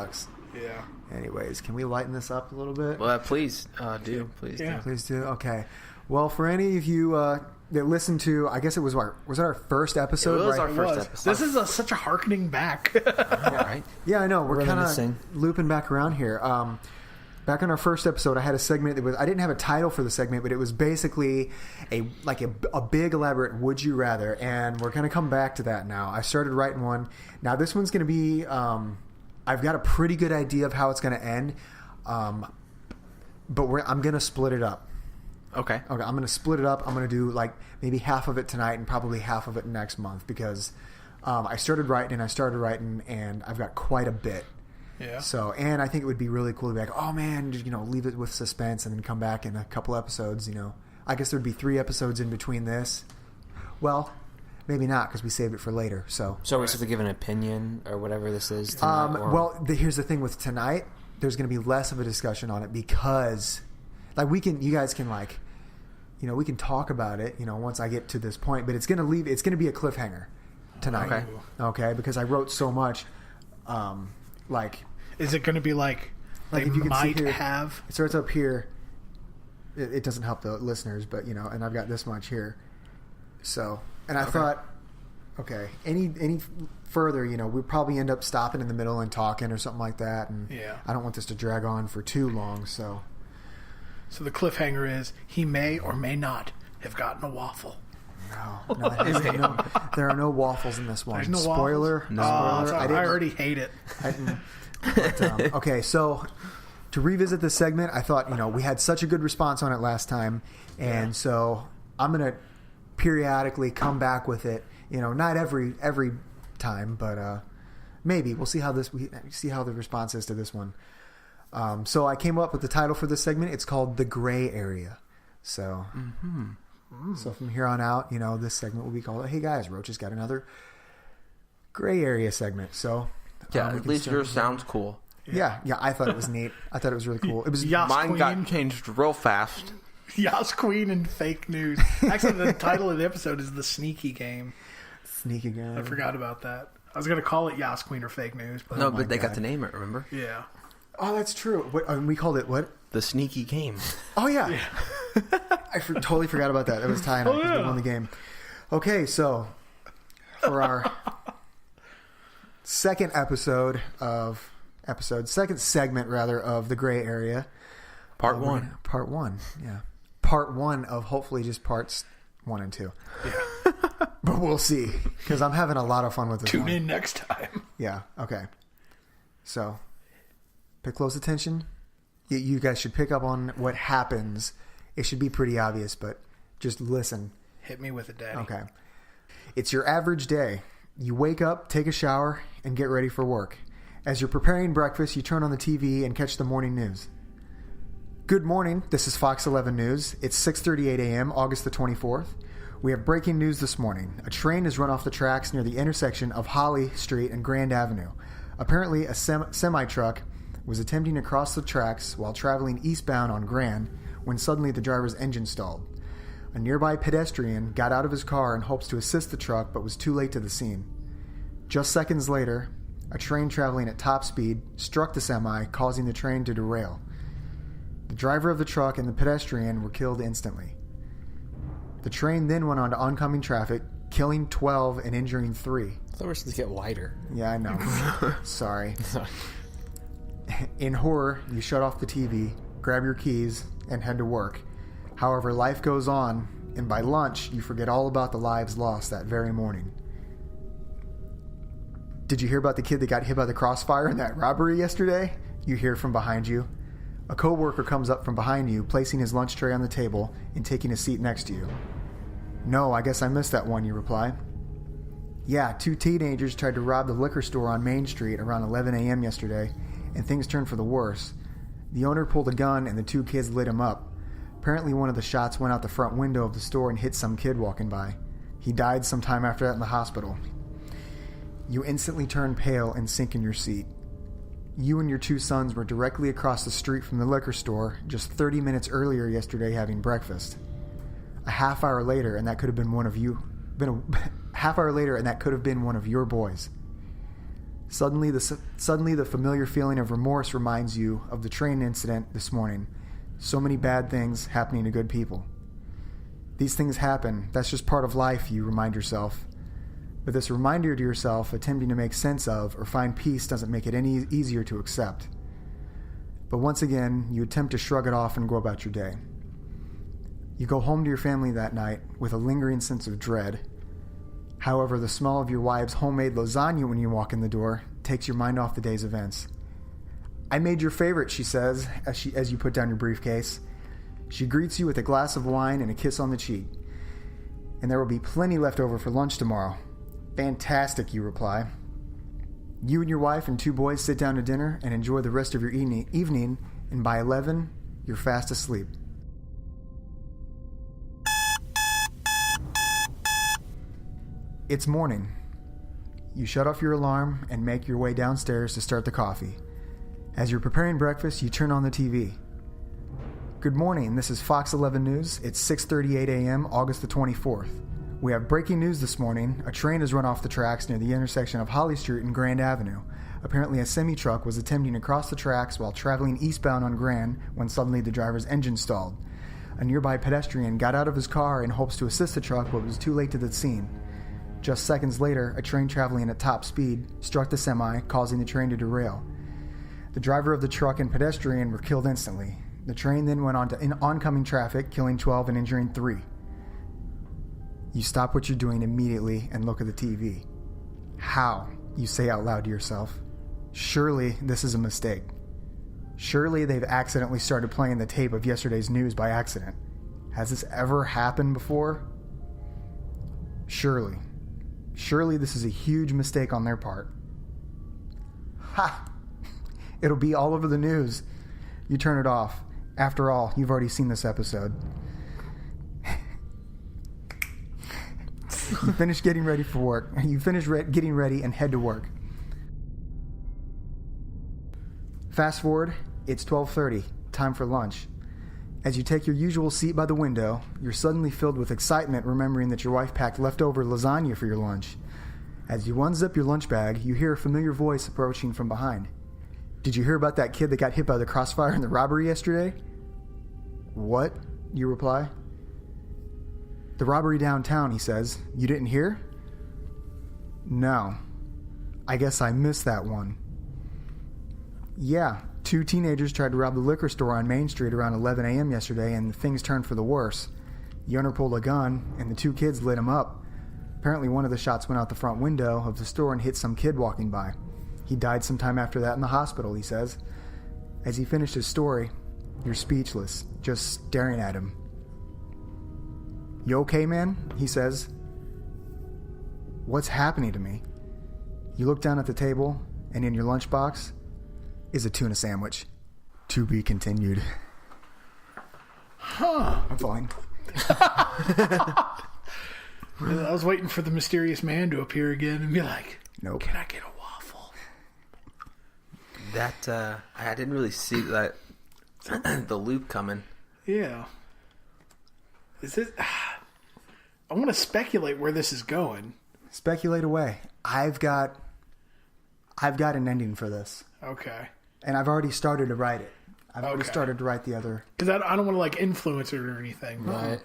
sucks. Yeah. Anyways, can we lighten this up a little bit? Well, please do. Please Yeah. do. Please do. Okay. Well, for any of you that listened to, I guess it was our first episode? It was right? our first episode. This is such a harkening back. All right. Yeah, I know. We're kind Reminiscing. of looping back around here. Back on our first episode, I had a segment that was, I didn't have a title for the segment, but it was basically a big elaborate would you rather, and we're going to come back to that now. I started writing one. Now this one's going to be, I've got a pretty good idea of how it's going to end, but I'm going to split it up. Okay. I'm going to split it up. I'm going to do like maybe half of it tonight and probably half of it next month because I started writing and I've got quite a bit. Yeah. So, and I think it would be really cool to be like, oh man, leave it with suspense and then come back in a couple episodes, I guess there'd be 3 episodes in between this. Well, maybe not because we saved it for later. So are we supposed to give an opinion or whatever this is? Here's the thing with tonight, there's going to be less of a discussion on it because like you guys can like, we can talk about it, once I get to this point, but it's going to be a cliffhanger tonight. Okay. Because I wrote so much, is it going to be like if you can might see here, have? It starts up here. It doesn't help the listeners, but and I've got this much here. So, and I thought, okay, any further, we'd probably end up stopping in the middle and talking or something like that. And I don't want this to drag on for too long. So the cliffhanger is he may or may not have gotten a waffle. No, there are no waffles in this one. There's no Spoiler. waffles? No. Spoiler. I already hate it. Okay, so to revisit this segment, I thought, we had such a good response on it last time, and so I'm going to periodically come back with it. Not every time, but maybe we'll see how the response is to this one. So I came up with the title for this segment. It's called The Gray Area. So. Mm-hmm. So from here on out, this segment will be called, hey guys, Roach has got another gray area segment. So at least yours sounds cool. Yeah, I thought it was neat. I thought it was really cool. It was mine got changed real fast. Yas Queen and fake news. Actually, the title of the episode is The Sneaky Game. Sneaky Game. I forgot about that. I was going to call it Yas Queen or fake news. But but they got to name it, remember? Yeah. Oh, that's true. We called it what? The Sneaky Game. Oh, yeah. I totally forgot about that. It was tying up because we won the game. Okay, so for our second segment of The Gray Area. Part 1. Part 1, yeah. Part 1 of hopefully just parts 1 and 2. Yeah. But we'll see, because I'm having a lot of fun with this Tune in next time. Yeah, okay. So, pay close attention. You guys should pick up on what happens. It should be pretty obvious, but just listen. Hit me with it, Daddy. Okay. It's your average day. You wake up, take a shower, and get ready for work. As you're preparing breakfast, you turn on the TV and catch the morning news. Good morning. This is Fox 11 News. It's 6:38 a.m., August the 24th. We have breaking news this morning. A train has run off the tracks near the intersection of Holly Street and Grand Avenue. Apparently, a semi-truck was attempting to cross the tracks while traveling eastbound on Grand when suddenly the driver's engine stalled. A nearby pedestrian got out of his car in hopes to assist the truck but was too late to the scene. Just seconds later, a train traveling at top speed struck the semi, causing the train to derail. The driver of the truck and the pedestrian were killed instantly. The train then went on to oncoming traffic, killing 12 and injuring 3. I thought we were supposed to get lighter. Yeah, I know. Sorry. In horror, you shut off the TV, grab your keys, and head to work. However, life goes on, and by lunch, you forget all about the lives lost that very morning. Did you hear about the kid that got hit by the crossfire in that robbery yesterday? You hear from behind you. A coworker comes up from behind you, placing his lunch tray on the table and taking a seat next to you. No, I guess I missed that one, you reply. Yeah, 2 teenagers tried to rob the liquor store on Main Street around 11 a.m. yesterday, and things turned for the worse. The owner pulled a gun and the 2 kids lit him up. Apparently one of the shots went out the front window of the store and hit some kid walking by. He died sometime after that in the hospital. You instantly turn pale and sink in your seat. You and your 2 sons were directly across the street from the liquor store just 30 minutes earlier yesterday having breakfast. A half hour later, and that could have been one of you. Half hour later, and that could have been one of your boys. Suddenly, the familiar feeling of remorse reminds you of the train incident this morning. So many bad things happening to good people. These things happen. That's just part of life, you remind yourself. But this reminder to yourself, attempting to make sense of or find peace, doesn't make it any easier to accept. But once again, you attempt to shrug it off and go about your day. You go home to your family that night with a lingering sense of dread. However, the smell of your wife's homemade lasagna when you walk in the door takes your mind off the day's events. "I made your favorite," she says, as you put down your briefcase. She greets you with a glass of wine and a kiss on the cheek. "And there will be plenty left over for lunch tomorrow." "Fantastic," you reply. You and your wife and 2 boys sit down to dinner and enjoy the rest of your evening, and by 11, you're fast asleep. It's morning. You shut off your alarm and make your way downstairs to start the coffee. As you're preparing breakfast, you turn on the TV. Good morning, this is Fox 11 News. It's 6:38 a.m., August the 24th. We have breaking news this morning. A train has run off the tracks near the intersection of Holly Street and Grand Avenue. Apparently a semi-truck was attempting to cross the tracks while traveling eastbound on Grand when suddenly the driver's engine stalled. A nearby pedestrian got out of his car in hopes to assist the truck, but was too late to the scene. Just seconds later, a train traveling at top speed struck the semi, causing the train to derail. The driver of the truck and pedestrian were killed instantly. The train then went on to oncoming traffic, killing 12 and injuring 3. You stop what you're doing immediately and look at the TV. How? You say out loud to yourself. Surely this is a mistake. Surely they've accidentally started playing the tape of yesterday's news by accident. Has this ever happened before? Surely. Surely this is a huge mistake on their part. Ha! It'll be all over the news. You turn it off. After all, you've already seen this episode. You finish getting ready for work. You finish getting ready and head to work. Fast forward, it's 12:30, time for lunch. As you take your usual seat by the window, you're suddenly filled with excitement remembering that your wife packed leftover lasagna for your lunch. As you unzip your lunch bag, you hear a familiar voice approaching from behind. "Did you hear about that kid that got hit by the crossfire in the robbery yesterday?" "What?" you reply. "The robbery downtown," he says. "You didn't hear?" "No. I guess I missed that one." "Yeah, 2 teenagers tried to rob the liquor store on Main Street around 11 a.m. yesterday, and things turned for the worse. The owner pulled a gun, and the 2 kids lit him up. Apparently one of the shots went out the front window of the store and hit some kid walking by. He died sometime after that in the hospital," he says. As he finished his story, you're speechless, just staring at him. "You okay, man?" he says. "What's happening to me?" You look down at the table, and in your lunchbox is a tuna sandwich. To be continued. Huh. I'm fine. I was waiting for the mysterious man to appear again and be like, Nope. "Can I get a waffle?" That I didn't really see that the loop coming. Yeah. Is it? I want to speculate where this is going. Speculate away. I've got an ending for this. Okay. And I've already started to write it. I've already Okay. started to write the other. Because I don't want to like influence it or anything. Right.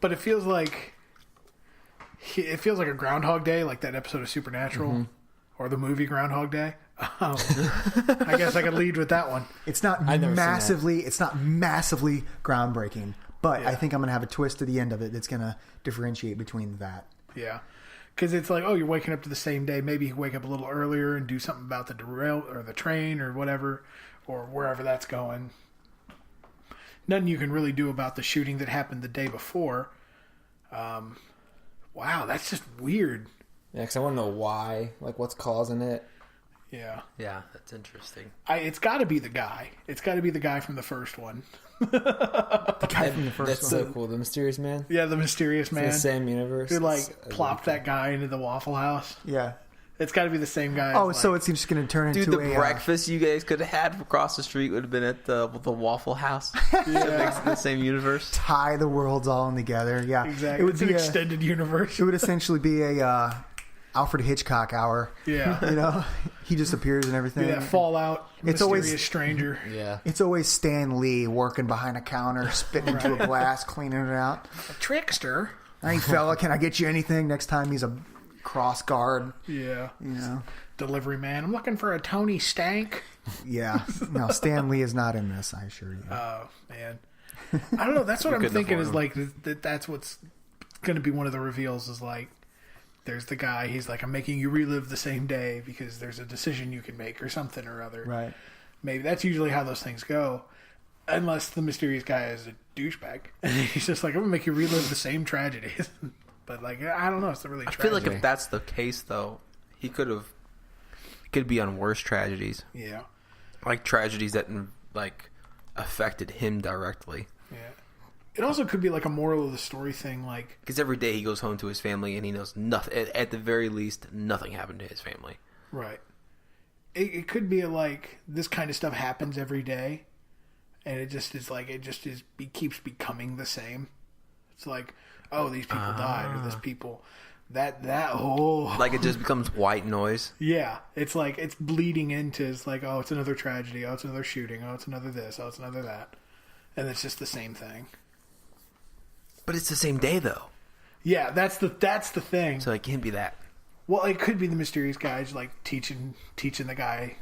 But it feels like a Groundhog Day, like that episode of Supernatural, or the movie Groundhog Day. I guess I could lead with that one. It's not I've never seen massively groundbreaking, but Yeah. I think I'm going to have a twist to the end of it that's going to differentiate between that. Yeah. Because it's like, oh, you're waking up to the same day. Maybe you wake up a little earlier and do something about the derail or the train or whatever, or wherever that's going. Nothing you can really do about the shooting that happened the day before. Wow, that's just weird. Yeah, because I want to know why, like what's causing it. Yeah. Yeah, that's interesting. It's got to be the guy. It's got to be the guy from the first one. The guy from the first That's one. so cool. The mysterious man. Yeah, the mysterious It's man the same universe. who like It's- plopped that guy into the Waffle House. Yeah. It's got to be the same guy. Oh, as, so like, it's just going to turn Dude, into the a breakfast you guys could have had across the street would have been at the Waffle House. yeah, The same universe. tie the worlds all in together. Yeah, exactly. It would It's an be extended universe. it would essentially be a Alfred Hitchcock hour. Yeah. You know, he just appears and everything. Yeah, Fallout, It's mysterious always- stranger. Yeah. It's always Stan Lee working behind a counter, spitting into a glass, cleaning it out. A trickster. Hey, fella, can I get you anything? Next time he's a cross guard. Yeah. You know? Delivery man. I'm looking for a Tony Stank. Yeah. No, Stan Lee is not in this, I assure you. Oh, man. I don't know. That's what I'm couldn't thinking afford is him. like, that's what's going to be one of the reveals is like, there's the guy, he's like, I'm making you relive the same day because there's a decision you can make or something or other. Right. Maybe that's usually how those things go. Unless the mysterious guy is a douchebag. And he's just like, I'm going to make you relive the same tragedies. But like, I don't know. It's not really I tragic. feel like if that's the case, though, he could be on worse tragedies. Yeah. Like tragedies that, like, affected him directly. Yeah. It also could be like a moral of the story thing. Like, Because every day he goes home to his family and he knows nothing. At the very least, nothing happened to his family. right. It could be like this kind of stuff happens every day. And it just is like, it keeps becoming the same. It's like, oh, these people died, or this people, Like it just becomes white noise. yeah. It's like, it's bleeding into, it's like, oh, it's another tragedy, oh, it's another shooting, oh, it's another this, oh, it's another that. And it's just the same thing. But it's the same day, though. Yeah, that's the thing. So it can't be that. Well, it could be the mysterious guys like teaching the guy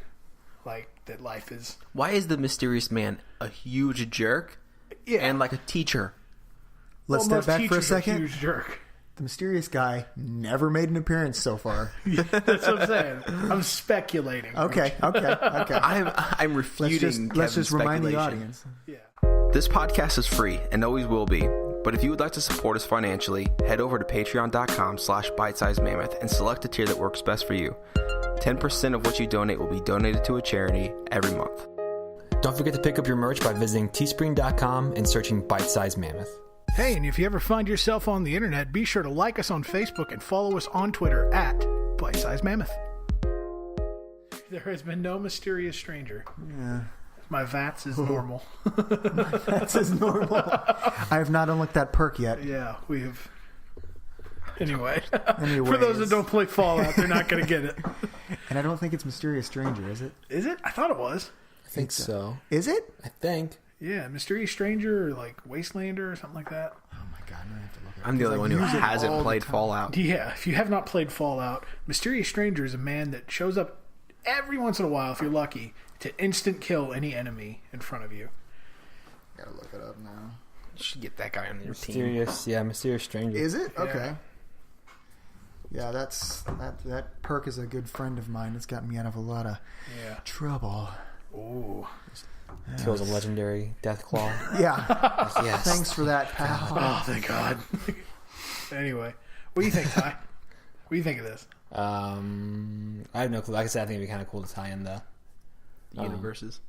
like that life is. Why is the mysterious man a huge jerk Yeah. and like a teacher? Let's Well, step most back for a teachers are second. Huge jerk. The mysterious guy never made an appearance so far. That's what I'm saying. I'm speculating. Okay. I'm refuting. Let's just Kevin's remind the speculation. audience. Yeah. This podcast is free and always will be. But if you would like to support us financially, head over to patreon.com/bitesizemammoth and select the tier that works best for you. 10% of what you donate will be donated to a charity every month. Don't forget to pick up your merch by visiting teespring.com and searching Bite Size Mammoth. Hey, and if you ever find yourself on the internet, be sure to like us on Facebook and follow us on Twitter at Bite Size Mammoth. There has been no mysterious stranger. Yeah. My VATS is normal. That's as normal. I have not unlocked that perk yet. Yeah, we have. Anyway, Anyways. for those that don't play Fallout, they're not going to get it. And I don't think it's Mysterious Stranger, is it? Is it? I thought it was. I think so. Is it? I think. Yeah, Mysterious Stranger or like Wastelander or something like that. Oh my god, I have to look at I'm the only one who use it all hasn't the played time. Fallout. Yeah, if you have not played Fallout, Mysterious Stranger is a man that shows up every once in a while, if you're lucky, to instant kill any enemy in front of you. Gotta look it up now. You should get that guy on your team. Mysterious Stranger. Is it? Yeah. Okay. Yeah, that perk is a good friend of mine. It's got me out of a lot of Yeah. trouble. Ooh. Kills a legendary death claw. Yeah. Yes. Thanks for that, pal. Oh, thank God. Anyway, what do you think, Ty? What do you think of this? I have no clue. Like I said, I think it'd be kind of cool to tie in the Universes.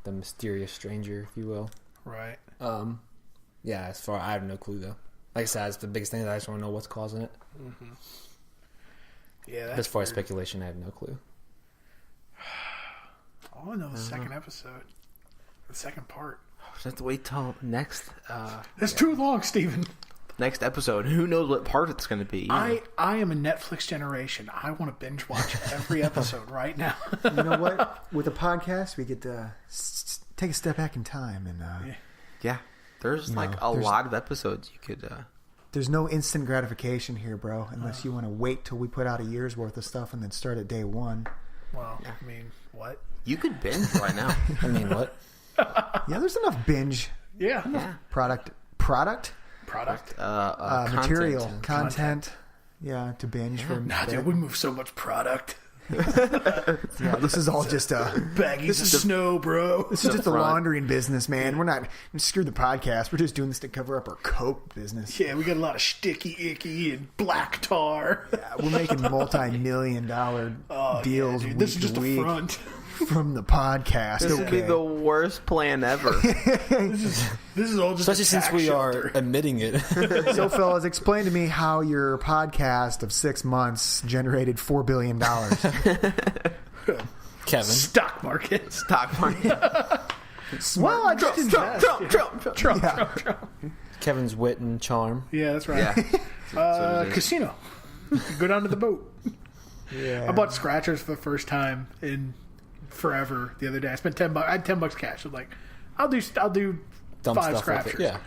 the mysterious stranger, if you will. Right. Yeah, as far I have no clue though. Like I said, it's the biggest thing that I just want to know what's causing it. Yeah, that's As far as weird. speculation, I have no clue. I want to know the second episode. The second part. Just have to wait till next That's too long, Steven. next episode. Who knows what part it's going to be? I am a Netflix generation. I want to binge watch every episode right now. You know what? With a podcast, we get to take a step back in time, and Yeah, there's You like know, a there's- lot of episodes you could. there's no instant gratification here, bro. Unless you want to wait till we put out a year's worth of stuff and then start at day one. Well, I mean, what? You could binge right now. I mean, what? Yeah, there's enough binge Yeah. Yeah. product, Product. material, Content. content. Yeah, to binge for. Nah, dude, we move so much product. Yeah, this is all just Baggies of snow, bro. This is just a front. laundering business, man. We're not screw the podcast. We're just doing this to cover up our coke business. Yeah, we got a lot of sticky icky and black tar. We're making multi-million-dollar deals Dude, week this is just to a week front. from the podcast. This would be Okay. the worst plan ever. This is all just Especially a since tax we shelter. are admitting it. So, fellas, explain to me how your podcast of 6 months generated $4 billion. Kevin. Stock market. Stock market. Well, I just invest. Trump. Yeah. Kevin's wit and charm. Yeah, that's right. Yeah. Casino. Go down to the boat. Yeah. I bought scratchers for the first time in forever the other day. I spent $10. I had $10 cash. I'm like, I'll do Dumb 5 stuff with scratchers. it. Yeah.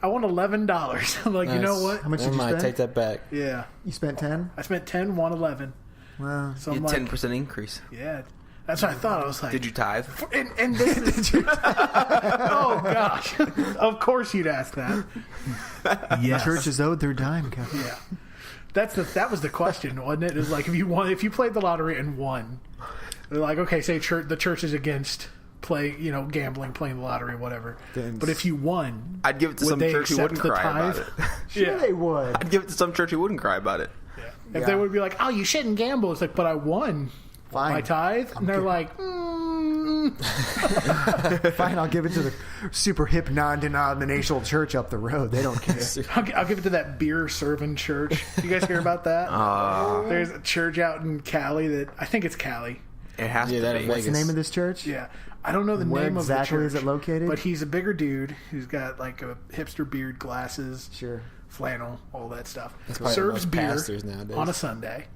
I won $11. I'm like, you know what? How much did you I spend? take that back. Yeah, You spent 10? I spent 10, won 11. Wow. So You I'm had like, 10% increase. yeah, that's what I thought. I was like, Did you tithe? And this is, oh gosh, of course you'd ask that. Yes. Churches owed their dime, Kevin. Yeah, that was the question, wasn't it? It was like if you played the lottery and won, they're like, okay, say the church is against gambling, playing the lottery, whatever. Then- But if you won, I'd give it to would some they church who accept wouldn't the cry about tithe? it. Sure Yeah. they would. I'd give it to some church who wouldn't cry about it. If they would be like, oh, you shouldn't gamble, it's like, but I won Fine. my tithe, and they're like, Fine, I'll give it to the super hip non-denominational church up the road. They don't care. I'll give it to that beer serving church. You guys hear about that? There's a church out in Cali that I think it's Cali. It has Yeah, to that be. is What's the name of this church? Yeah, I don't know the Where name exactly of the is church. it located? But he's a bigger dude who's got like a hipster beard, glasses, Sure. flannel, all that stuff. probably Serves most beer pastors nowadays. on a Sunday.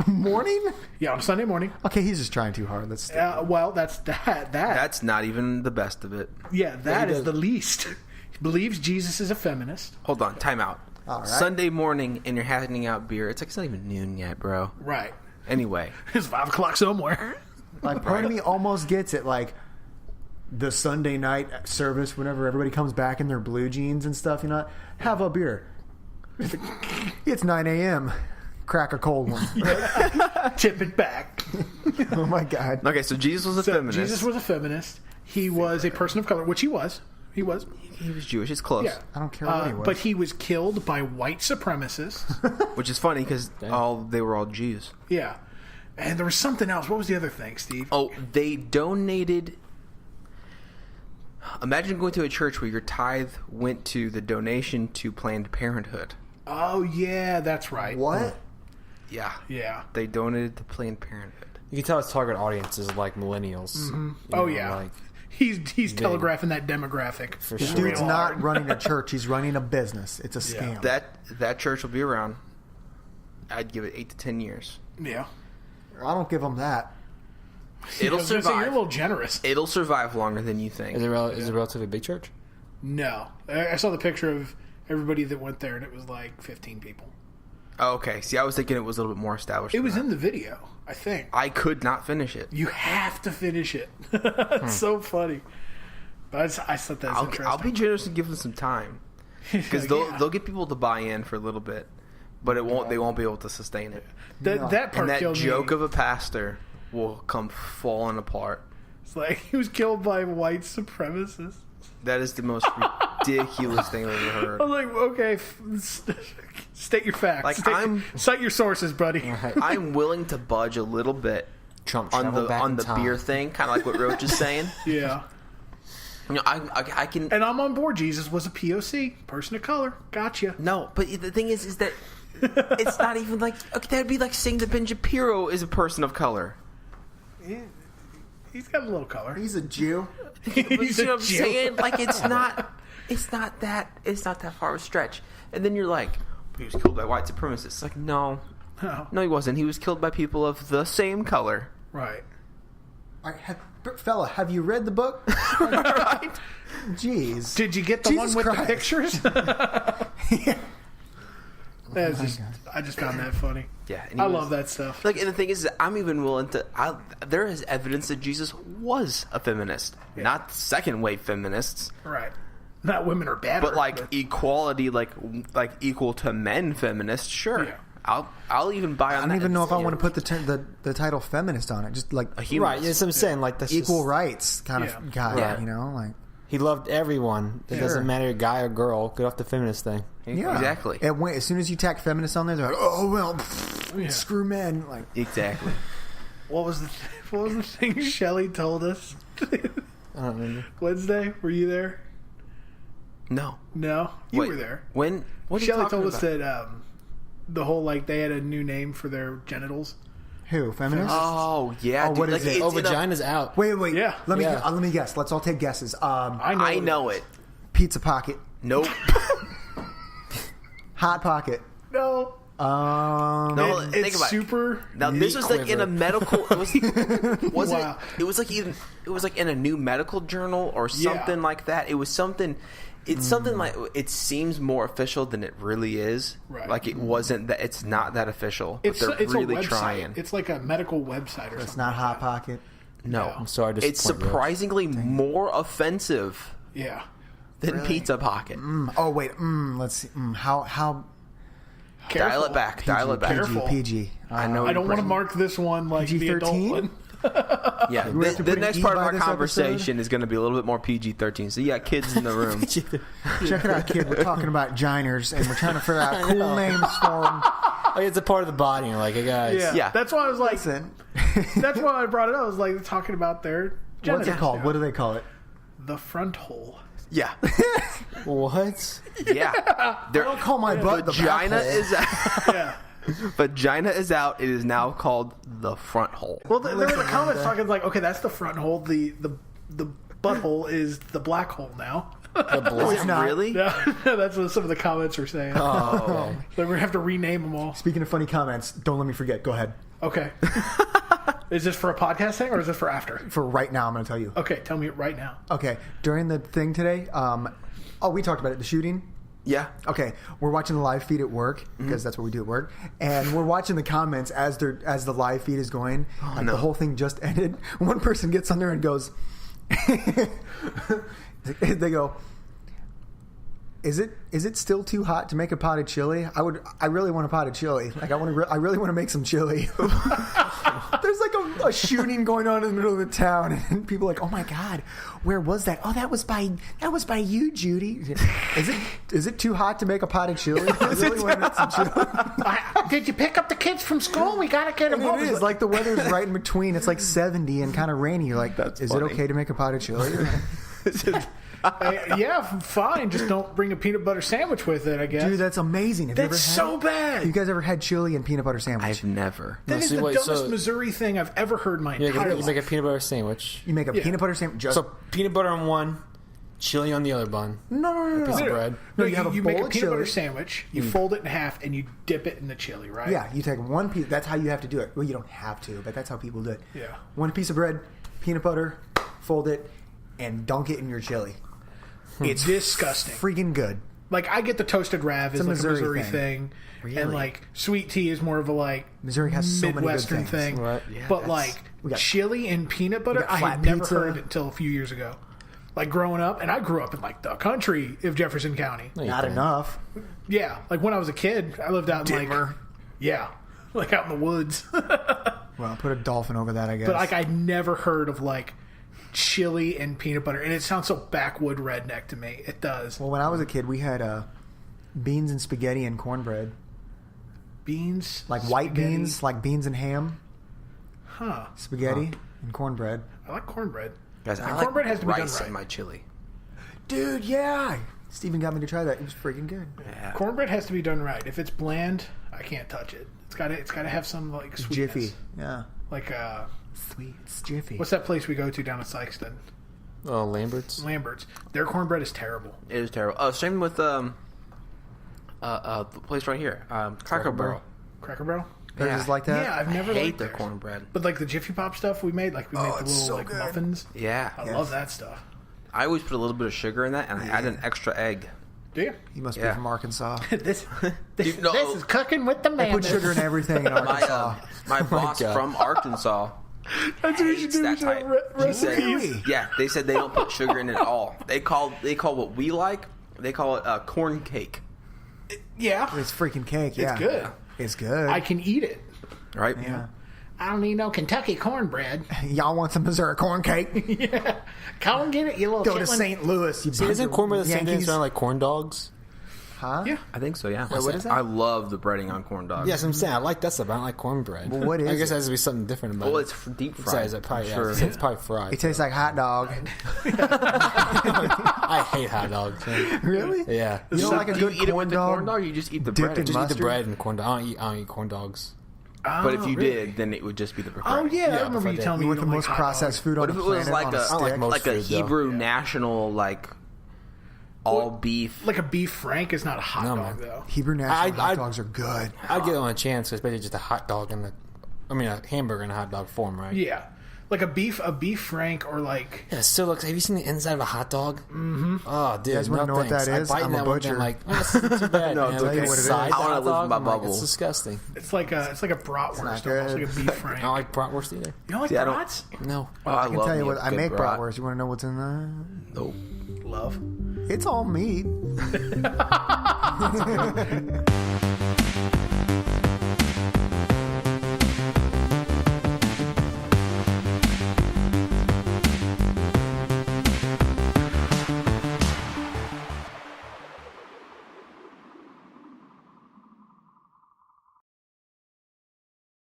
Morning? Yeah, on a Sunday morning. Okay, he's just trying too hard. Let's. Well, that's that. That's not even the best of it. Yeah, that he is does- the least. He believes Jesus is a feminist. Hold on, time out. All right. Sunday morning and you're handing out beer. It's like it's not even noon yet, bro. Right. Anyway, It's 5 o'clock somewhere. Like, part of me almost gets it. Like, the Sunday night service, whenever everybody comes back in their blue jeans and stuff, have a beer. It's 9 a.m. Crack a cold one. Tip it back. Oh, my God. okay, so Jesus was a So feminist. Jesus was a feminist. He was a person of color, which he was. He was. He was Jewish. It's close. Yeah. I don't care what he was. But he was killed by white supremacists. Which is funny because they were all Jews. Yeah. And there was something else. What was the other thing, Steve? Oh, they donated. Imagine going to a church where your tithe went to the donation to Planned Parenthood. Oh, yeah, that's right. What? Yeah. Yeah. They donated to Planned Parenthood. You can tell its target audience is like millennials. You Oh, know, yeah. Like, He's telegraphing that demographic. for This sure. dude's Real not hard. running a church. He's running a business. It's a scam. That church will be around. I'd give it 8 to 10 years. Yeah. I don't give him that. It'll I was gonna say, survive. you're a little generous. It'll survive longer than you think. Is it a relatively big church? No. I saw the picture of everybody that went there, and it was like 15 people. Oh, okay. See, I was thinking it was a little bit more established. It than was that. in the video, I think. I could not finish it. You have to finish it. It's so funny. But I thought that's interesting. I'll be generous and give them some time because they'll get people to buy in for a little bit, but they won't be able to sustain it. that part And that killed joke me. of a pastor will come falling apart. It's like he was killed by white supremacists. That is the most ridiculous thing I've ever heard. I'm like, okay, state your facts. Like, cite your sources, buddy. I'm willing to budge a little bit Trump on traveled back in the time. beer thing, kind of like what Roach is saying. Yeah. I can. And I'm on board. Jesus was a POC, person of color. Gotcha. No, but the thing is that it's not even like that'd be like saying that Ben Shapiro is a person of color. He's got a little color. He's a Jew. You He's see a what I'm Jew. saying? Like it's not that far of a stretch. And then you're like, he was killed by white supremacists. Like no, he wasn't. He was killed by people of the same color. Right. All right, fella, have you read the book? Right? Jeez. Did you get the Jesus one with Christ. the pictures? Yeah. That's just, I just found that funny. Yeah, and he I was- love that stuff. Like, and the thing is, I'm even willing to. There is evidence that Jesus was a feminist, not second wave feminists, Right. Not women are better. but like equality, like equal to men feminists. Sure, Yeah. I'll even buy on. I don't even know if I want to put the title feminist on it. Just like a human. Right, that's what I'm saying. Like that's equal just, rights kind Yeah. of guy. Right. Like He loved everyone. It Sure. doesn't matter, guy or girl. Get off the feminist thing. yeah, Exactly. And as soon as you tack feminists on there, they're like, oh well, screw men. Like Exactly. what was the thing Shelley told us I don't remember. Wednesday? Were you there? No. No, you Wait, were there. When? What are you Shelley talking told us about? that the whole they had a new name for their genitals. who feminists? Oh yeah. Oh, what dude, is like, it? it's Oh, in a- vagina's out. Wait. Yeah. Let Yeah. me guess. Let's all take guesses. I know it. Pizza Pocket. Nope. Hot Pocket. No. No, think It's about it. super. Now this was like in a medical. It was Wow. It was like in a new medical journal or something like that. It was something. It's something like it seems more official than it really is. Right. Like it wasn't that. It's not that official. But It's they're really a website. trying. It's like a medical website or something. It's not Hot Pocket. No, I'm sorry. to it's disappoint you. surprisingly more offensive Yeah. than Pizza Pocket. Oh wait. Let's see. How Dial it back. Dial it back. Careful. PG. I know. I don't want to mark this one like the adult PG-13? one. Yeah, we have to the put an next E part of by our this conversation is going to be a little bit more PG-13. So you got kids in the room. Check it out, kid. We're talking about giners, and we're trying to figure out cool names for them. Like, it's a part of the body. You're like, hey guys. Yeah. That's why I was like, Listen, that's why I brought it up. I was like talking about their what's it genitals. called? What do they call it? The front hole. Yeah, What? yeah. I don't call my butt the Vagina back hole. is out. Yeah. Vagina is out. It is now called the front hole. Well, there were the comments talking like, okay, that's the front hole. The butthole is the black hole now. It's not. Really? Yeah, that's what some of the comments were saying. Oh. So we're gonna have to rename them all. Speaking of funny comments, don't let me forget. Go ahead. Okay. Is this for a podcast thing or is this for after? For right now, I'm going to tell you. Okay, tell me it right now. Okay, during the thing today, we talked about it, the shooting. Yeah. Okay, we're watching the live feed at work because that's what we do at work, and we're watching the comments as the live feed is going. Like no. the whole thing just ended. One person gets on there and goes, they go, Is it still too hot to make a pot of chili? I really want a pot of chili. Like I really want to make some chili. There's like a shooting going on in the middle of the town, and people are like, oh my god, where was that? Oh, that was by you, Judy. Is it too hot to make a pot of chili? I really want to make some chili. Did you pick up the kids from school? We gotta get them And home. it is like the weather's right in between. It's like 70 and kind of rainy. You're like, is funny. it okay to make a pot of chili? Yeah, fine. Just don't bring a peanut butter sandwich with it, I guess. Dude, that's amazing. Have you That's ever had so it? bad. You guys ever had chili and peanut butter sandwich? I've never. That is see, the wait, dumbest so- Missouri thing I've ever heard in my You entire make a life. peanut butter sandwich. You make a peanut butter sandwich. Just, So peanut butter on one, chili on the other bun. no. Piece of bread. No, you have a you bowl make a of peanut butter chili. sandwich, you fold it in half, and you dip it in the chili, right? Yeah, you take one piece. That's how you have to do it. Well, you don't have to, but that's how people do it. Yeah. One piece of bread, peanut butter, fold it, and dunk it in your chili. It's disgusting. Freaking good. Like, I get the toasted rav is a like Missouri a Missouri thing. thing. Really? And, like, sweet tea is more of a, like, Missouri has so many good Midwestern things. thing. Right. Yeah, but, that's- like, we got- chili and peanut butter, got I flat had never pizza. heard it until a few years ago. Like, growing up, and I grew up in, like, the country of Jefferson County. No, you Not don't. enough. Yeah, like, when I was a kid, I lived out in, like, yeah, like, out in the woods. Well, put a dolphin over that, I guess. But, like, I never heard of, like, chili and peanut butter. And it sounds so backwood redneck to me. It does. Well, when I was a kid, we had beans and spaghetti and cornbread. Beans? Like white spaghetti. beans, like beans and ham, Huh. spaghetti, and cornbread. I like cornbread. Guys, I And like cornbread has to be done rice right. in my chili. Dude, yeah. Steven got me to try that. It was freaking good. Yeah. Cornbread has to be done right. If it's bland, I can't touch it. It's got to have some like sweetness. Jiffy. Yeah. Like Sweet. It's Jiffy. what's that place we go to down in Sykeston? Oh, Lambert's. Lambert's. Their cornbread is terrible. It is terrible. Oh, same with the place right here, Cracker Barrel. Cracker Barrel. They're just like that? Yeah, I've never I hate liked their theirs. cornbread. But like the Jiffy Pop stuff we made, like we made the it's little so like good. muffins. Yeah, I Yes. love that stuff. I always put a little bit of sugar in that, and I add an extra egg. Do you? You must be Yeah. from Arkansas. this No. this is cooking with the man. Put sugar in everything in My Arkansas. my boss God. from Arkansas. That's what you should hates do. that You should have type. He said- recipes. Yeah, they said they don't put sugar in it at all. They call what we like. They call it corn cake. Yeah, It's freaking cake. Yeah. it's good. It's good. I can eat it. Right? yeah. I don't need no Kentucky cornbread. Y'all want some Missouri corn cake? Yeah, come and get it, you little Go to chitlin. St. Louis. You See, isn't bunch of cornbread the same thing as Yankees. around like corn dogs? Huh? Yeah. I think so. Yeah. what is that? I love the breading on corn dogs. Yes, I'm saying I like that stuff. I don't like cornbread. Well, what I is guess it? it has to be something different about Well, it. it's deep Besides, fried. it probably, I'm sure. it's probably fried. It tastes like hot dog. I hate hot dogs. Man. Really? Yeah. You don't like a Do good you eat it corn with the dog? corn dog, or you just eat the dipped bread? in Just eat the mustard? bread and corn dog. I don't eat corn dogs. But if you really? did, then it would just be the bread. Oh yeah, I Yeah, remember if I you did. telling me You you want the don't most like hot processed dogs. food on What the if it was planet like on a a stick? like most like a food, though. Hebrew national like all beef. Like a beef frank is not a hot No, dog, man. though. Hebrew National hot dogs are good. I'd get it on a chance, especially just a hot dog a hamburger in a hot dog form, right? Yeah. Like a beef frank or like... Yeah, it still looks... Have you seen the inside of a hot dog? Mm-hmm. Oh, dude, You guys want to know what that is? I bite I'm that a one butcher. and I'm like, oh, that's not too bad, No, man. tell you Like, what it is. side I wanna hot live dog, my I'm like, bubble. it's disgusting. It's like a bratwurst, not almost good. like a beef frank. I don't like bratwurst either. You don't like See, I don't- brats? No. Oh, I I can love tell you me what, a I good make brat. bratwurst. You want to know what's in there? Nope. Love. It's all meat.